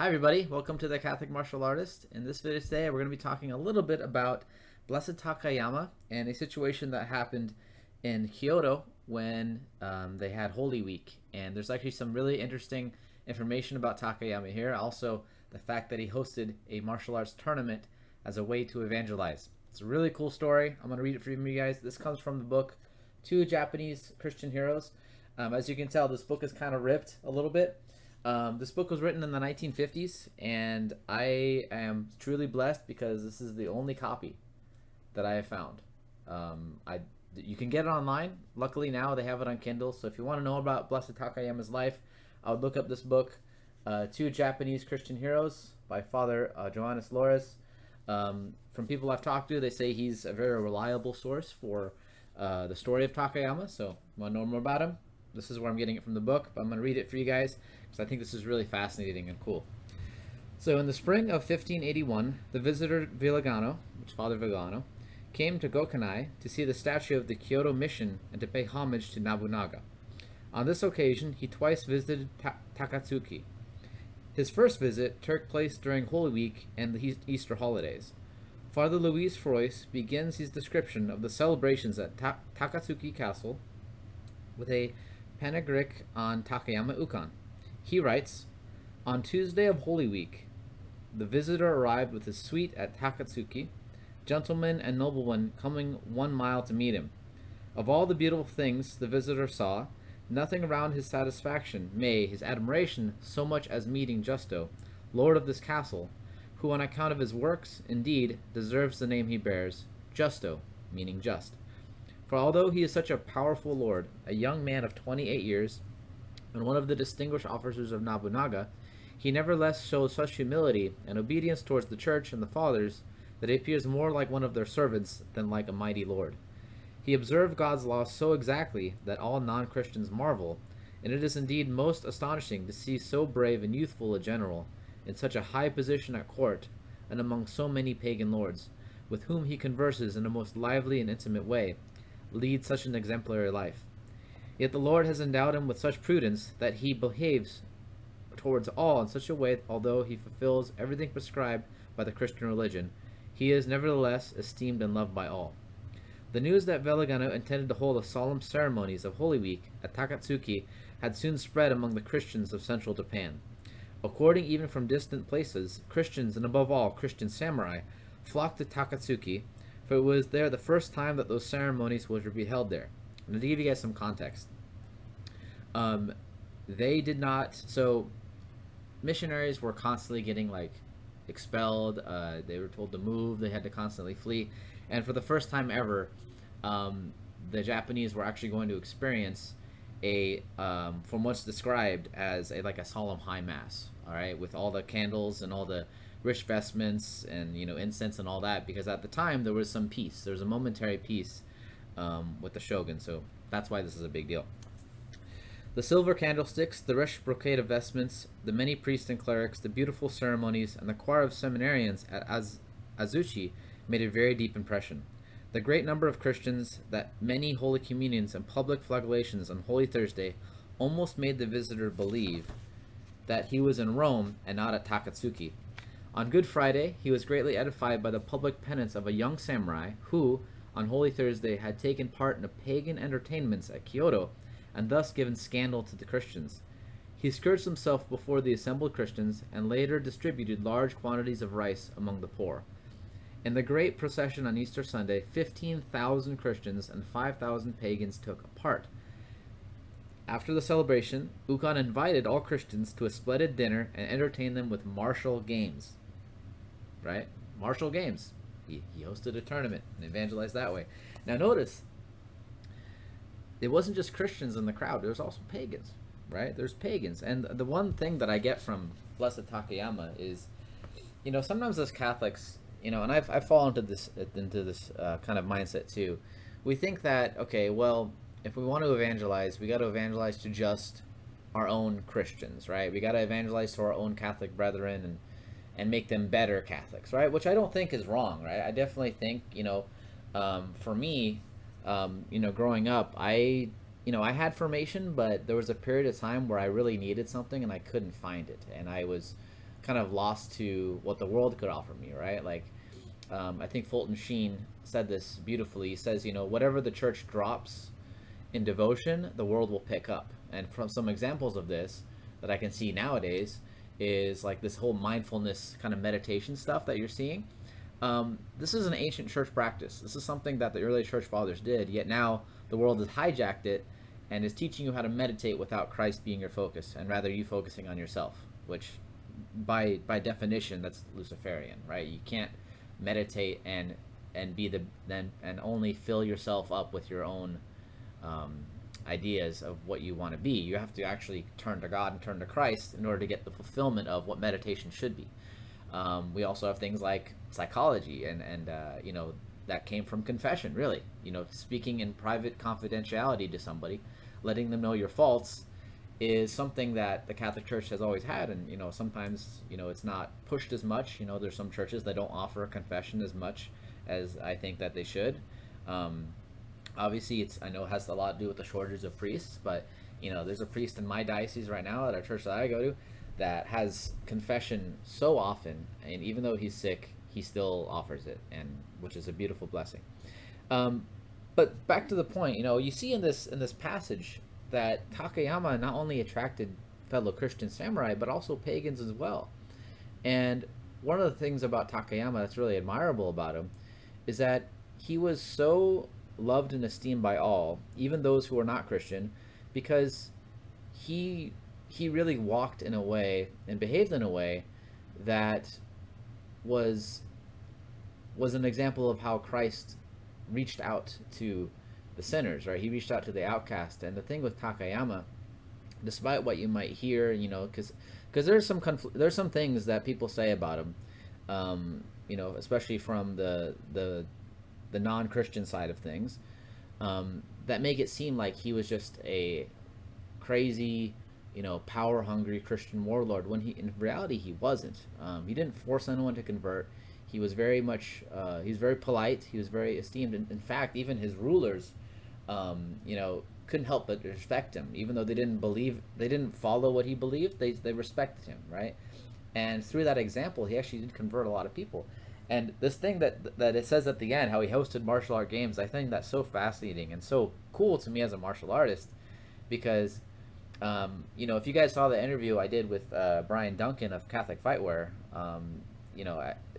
Hi everybody, welcome to the Catholic Martial Artist. In this video today, we're going to be talking a little bit about Blessed Takayama and a situation that happened in Kyoto when they had Holy Week. And there's actually some really interesting information about Takayama here. Also, the fact that he hosted a martial arts tournament as a way to evangelize. It's a really cool story. I'm going to read it for you guys. This comes from the book Two Japanese Christian Heroes. As you can tell, this book is kind of ripped a little bit. This book was written in the 1950s, and I am truly blessed because this is the only copy that I have found. You can get it online. Luckily now they have it on Kindle, so if you want to know about Blessed Takayama's life, I would look up this book, Two Japanese Christian Heroes by Father Johannes Loris. From people I've talked to, they say he's a very reliable source for the story of Takayama, so if you want to know more about him, this is where I'm getting it from the book, but I'm going to read it for you guys because I think this is really fascinating and cool. So in the spring of 1581, the visitor Villagano, which is Father Villagano, came to Gokanai to see the statue of the Kyoto mission and to pay homage to Nobunaga. On this occasion, he twice visited Takatsuki. His first visit took place during Holy Week and the Easter holidays. Father Louis Frois begins his description of the celebrations at Takatsuki Castle with a panegyric on Takayama Ukan. He writes, "On Tuesday of Holy Week, the visitor arrived with his suite at Takatsuki, gentlemen and noblemen coming 1 mile to meet him. Of all the beautiful things the visitor saw, nothing around his satisfaction, his admiration, so much as meeting Justo, lord of this castle, who on account of his works, indeed, deserves the name he bears, Justo, meaning just. For although he is such a powerful lord, a young man of 28 years, and one of the distinguished officers of Nobunaga, he nevertheless shows such humility and obedience towards the church and the fathers that he appears more like one of their servants than like a mighty lord. He observed God's law so exactly that all non-Christians marvel, and it is indeed most astonishing to see so brave and youthful a general in such a high position at court and among so many pagan lords, with whom he converses in a most lively and intimate way, lead such an exemplary life. Yet the Lord has endowed him with such prudence that he behaves towards all in such a way, although he fulfills everything prescribed by the Christian religion, he is nevertheless esteemed and loved by all." The news that Villagano intended to hold the solemn ceremonies of Holy Week at Takatsuki had soon spread among the Christians of central Japan. According even from distant places, Christians, and above all Christian samurai, flocked to Takatsuki, for it was there the first time that those ceremonies were to be held there. And to give you guys some context, they did not. So missionaries were constantly getting expelled. They were told to move. They had to constantly flee, and for the first time ever, the Japanese were actually going to experience from what's described as a solemn high mass. All right, with all the candles and all the rich vestments and incense and all that, because at the time there was some peace. There was a momentary peace with the shogun, so that's why this is a big deal. The silver candlesticks, the rich brocade of vestments, the many priests and clerics, the beautiful ceremonies, and the choir of seminarians at Azuchi made a very deep impression. The great number of Christians, that many holy communions and public flagellations on Holy Thursday almost made the visitor believe that he was in Rome and not at Takatsuki. On Good Friday, he was greatly edified by the public penance of a young samurai who, on Holy Thursday, had taken part in a pagan entertainments at Kyoto and thus given scandal to the Christians. He scourged himself before the assembled Christians and later distributed large quantities of rice among the poor. In the great procession on Easter Sunday, 15,000 Christians and 5,000 pagans took part. After the celebration, Ukan invited all Christians to a splendid dinner and entertained them with martial games. Right? Martial games. He hosted a tournament and evangelized that way. Now notice, it wasn't just Christians in the crowd. There was also pagans. Right? There's pagans. And the one thing that I get from Blessed Takayama is, sometimes as Catholics, and I've fallen into this kind of mindset too. We think that, okay, well, if we want to evangelize, we got to evangelize to just our own Christians, right? We got to evangelize to our own Catholic brethren and make them better Catholics, right? Which I don't think is wrong, right? I definitely think, for me, growing up, I had formation, but there was a period of time where I really needed something and I couldn't find it, and I was kind of lost to what the world could offer me, right? Like, I think Fulton Sheen said this beautifully. He says, whatever the church drops in devotion, the world will pick up. And from some examples of this that I can see nowadays is like this whole mindfulness kind of meditation stuff that you're seeing. This is an ancient church practice. This is something that the early church fathers did, yet now the world has hijacked it and is teaching you how to meditate without Christ being your focus, and rather you focusing on yourself, which by definition that's Luciferian, right? You can't meditate and be the then and only fill yourself up with your own ideas of what you want to be. You have to actually turn to God and turn to Christ in order to get the fulfillment of what meditation should be. We also have things like psychology, and that came from confession, really. Speaking in private confidentiality to somebody, letting them know your faults, is something that the Catholic Church has always had, and sometimes it's not pushed as much. There's some churches that don't offer a confession as much as I think that they should. Obviously, I know it has a lot to do with the shortage of priests, but there's a priest in my diocese right now at our church that I go to that has confession so often, and even though he's sick, he still offers it, and which is a beautiful blessing. But back to the point, you see in this passage that Takayama not only attracted fellow Christian samurai, but also pagans as well. And one of the things about Takayama that's really admirable about him is that he was so loved and esteemed by all, even those who were not Christian, because he really walked in a way and behaved in a way that was an example of how Christ reached out to the sinners, right? He reached out to the outcast. And the thing with Takayama, despite what you might hear, because there's some things that people say about him, especially from the non-Christian side of things, that make it seem like he was just a crazy, power-hungry Christian warlord, when in reality he wasn't. He didn't force anyone to convert. He was very much, he was very polite. He was very esteemed. In fact, even his rulers, couldn't help but respect him, even though they didn't follow what he believed. They respected him, right? And through that example, he actually did convert a lot of people. And this thing that it says at the end, how he hosted martial art games, I think that's so fascinating and so cool to me as a martial artist, because if you guys saw the interview I did with Brian Duncan of Catholic Fightwear,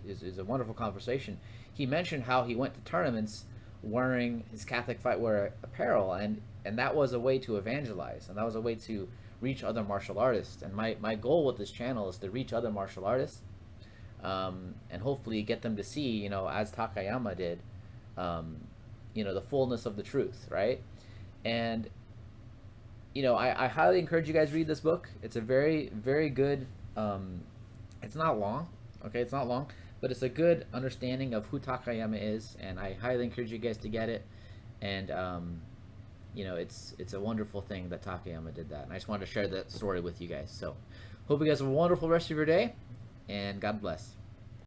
is a wonderful conversation. He mentioned how he went to tournaments wearing his Catholic Fightwear apparel, and that was a way to evangelize, and that was a way to reach other martial artists. And my goal with this channel is to reach other martial artists, and hopefully get them to see, as Takayama did, the fullness of the truth, right? And I highly encourage you guys to read this book. It's a very, very good, it's not long, okay? It's not long, but it's a good understanding of who Takayama is, and I highly encourage you guys to get it. And, it's a wonderful thing that Takayama did that, and I just wanted to share that story with you guys. So, hope you guys have a wonderful rest of your day, and God bless.